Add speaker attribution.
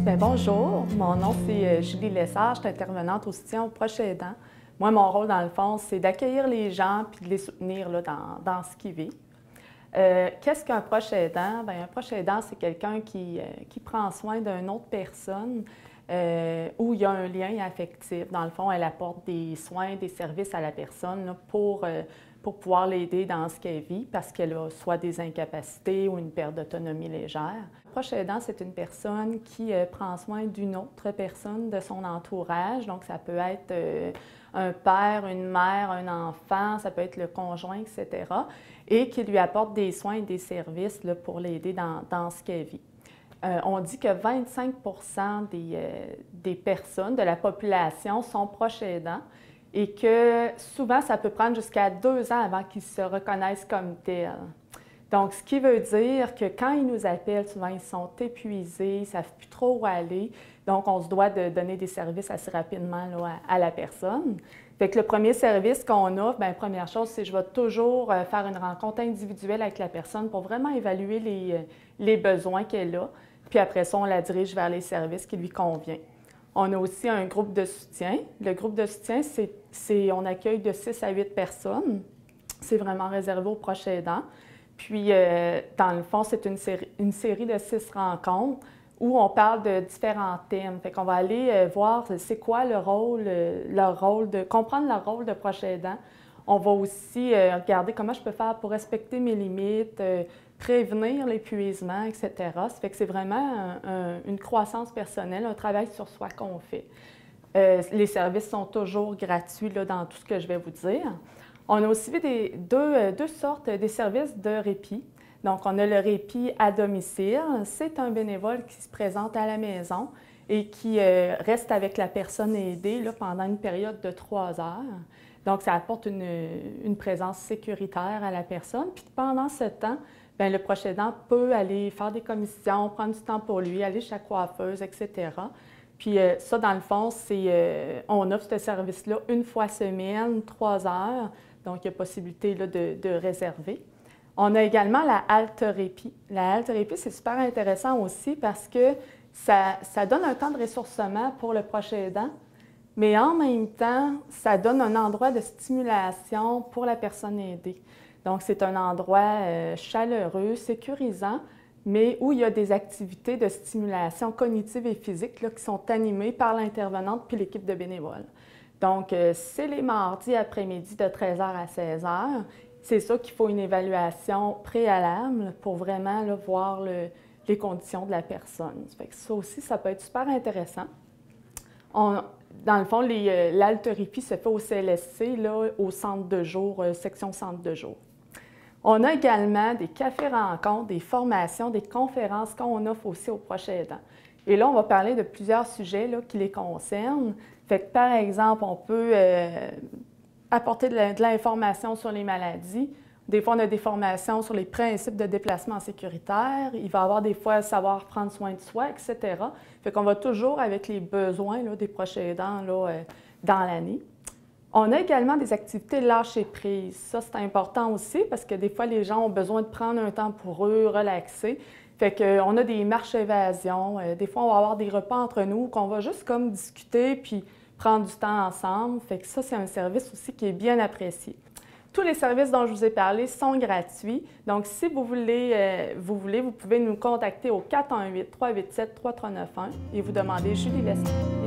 Speaker 1: Bien, bonjour, mon nom c'est Julie Lessard, je suis intervenante au soutien aux proches aidants. Moi, mon rôle dans le fond, c'est d'accueillir les gens puis de les soutenir là, dans ce qu'ils vivent. Qu'est-ce qu'un proche aidant? Bien, un proche aidant, c'est quelqu'un qui prend soin d'une autre personne où il y a un lien affectif. Dans le fond, elle apporte des soins, des services à la personne là, pour pouvoir l'aider dans ce qu'elle vit parce qu'elle a soit des incapacités ou une perte d'autonomie légère. Un proche aidant, c'est une personne qui prend soin d'une autre personne de son entourage. Donc, ça peut être un père, une mère, un enfant, ça peut être le conjoint, etc. et qui lui apporte des soins et des services là, pour l'aider dans ce qu'elle vit. On dit que 25 des personnes de la population sont proches aidants et que souvent, ça peut prendre jusqu'à 2 ans avant qu'ils se reconnaissent comme tels. Donc, ce qui veut dire que quand ils nous appellent, souvent, ils sont épuisés, ils ne savent plus trop où aller. Donc, on se doit de donner des services assez rapidement là, à la personne. Fait que le premier service qu'on offre, bien, première chose, c'est que je vais toujours faire une rencontre individuelle avec la personne pour vraiment évaluer les besoins qu'elle a. Puis après ça, on la dirige vers les services qui lui conviennent. On a aussi un groupe de soutien. Le groupe de soutien, on accueille de 6 à 8 personnes. C'est vraiment réservé aux proches aidants. Puis, dans le fond, c'est une série de 6 rencontres où on parle de différents thèmes. Fait qu'on va aller voir c'est quoi leur rôle comprendre leur rôle de proche aidant. On va aussi regarder comment je peux faire pour respecter mes limites, prévenir l'épuisement, etc. Ça fait que c'est vraiment une croissance personnelle, un travail sur soi qu'on fait. Les services sont toujours gratuits là, dans tout ce que je vais vous dire. On a aussi deux sortes des services de répit. Donc, on a le répit à domicile. C'est un bénévole qui se présente à la maison et qui reste avec la personne aidée là, pendant une période de 3 heures. Donc, ça apporte une présence sécuritaire à la personne. Puis pendant ce temps, bien, le proche aidant peut aller faire des commissions, prendre du temps pour lui, aller chez la coiffeuse, etc. Puis ça, dans le fond, on offre ce service-là une fois semaine, 3 heures. Donc, il y a possibilité là, de réserver. On a également la halte répit. La halte répit, c'est super intéressant aussi parce que ça donne un temps de ressourcement pour le proche aidant, mais en même temps, ça donne un endroit de stimulation pour la personne aidée. Donc, c'est un endroit chaleureux, sécurisant, mais où il y a des activités de stimulation cognitive et physique là, qui sont animées par l'intervenante puis l'équipe de bénévoles. Donc, c'est les mardis après-midi de 13h à 16h. C'est ça qu'il faut une évaluation préalable pour vraiment là, voir les conditions de la personne. Ça fait que ça aussi, ça peut être super intéressant. Dans le fond, l'haltéropie se fait au CLSC, là, au centre de jour, section centre de jour. On a également des cafés-rencontres, des formations, des conférences qu'on offre aussi aux proches aidants. Et là, on va parler de plusieurs sujets là, qui les concernent. Fait que, par exemple, on peut apporter de l'information sur les maladies. Des fois, on a des formations sur les principes de déplacement sécuritaire. Il va y avoir des fois savoir prendre soin de soi, etc. Fait qu'on va toujours avec les besoins là, des proches aidants là, dans l'année. On a également des activités lâcher prise. Ça, c'est important aussi parce que des fois, les gens ont besoin de prendre un temps pour eux, relaxer. Fait qu'on a des marches évasion. Des fois, on va avoir des repas entre nous qu'on va juste comme discuter puis prendre du temps ensemble. Fait que ça, c'est un service aussi qui est bien apprécié. Tous les services dont je vous ai parlé sont gratuits. Donc, si vous pouvez nous contacter au 418-387-3391 et vous demander Julie Lessard.